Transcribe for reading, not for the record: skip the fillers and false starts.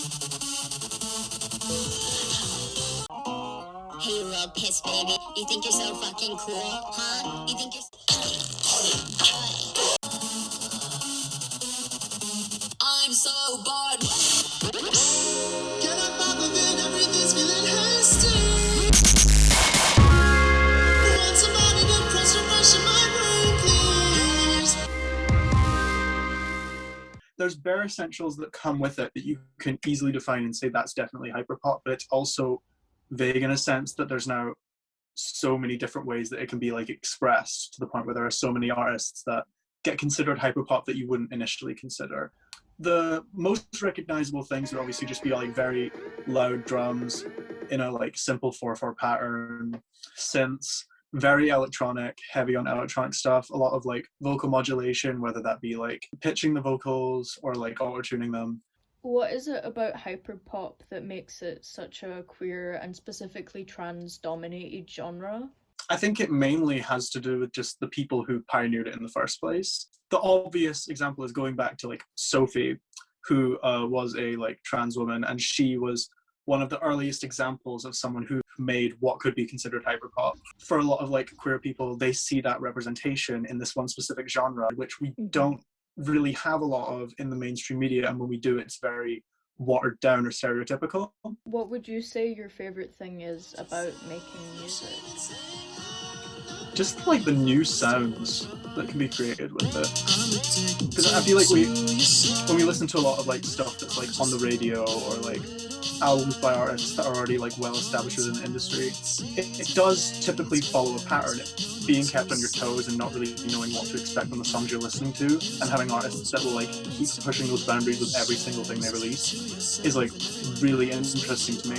Hey, you little piss baby. You think you're so fucking cool, huh? You think you're... I'm so bored. Get up off of it, everything's feeling hasty. Want somebody to press refresh in my brain, please. There's bare essentials that come with it that you can easily define and say that's definitely hyperpop, but it's also vague in a sense that there's now so many different ways that it can be like expressed, to the point where there are so many artists that get considered hyperpop that you wouldn't initially consider. The most recognizable things would obviously just be like very loud drums in a like simple 4/4 pattern, synths, very electronic, heavy on electronic stuff, a lot of like vocal modulation, whether that be like pitching the vocals or like auto-tuning them. What is it about hyperpop that makes it such a queer and specifically trans-dominated genre? I think it mainly has to do with just the people who pioneered it in the first place. The obvious example is going back to like Sophie, who was a like trans woman, and she was one of the earliest examples of someone who made what could be considered hyperpop. For a lot of like queer people, they see that representation in this one specific genre, which we don't really have a lot of in the mainstream media, and when we do, it's very watered down or stereotypical. What would you say your favorite thing is about making music? Just like the new sounds that can be created with it. Because I feel like when we listen to a lot of like stuff that's like on the radio or like albums by artists that are already like well established within the industry, it does typically follow a pattern. Being kept on your toes and not really knowing what to expect from the songs you're listening to, and having artists that will like keep pushing those boundaries with every single thing they release is like really interesting to me.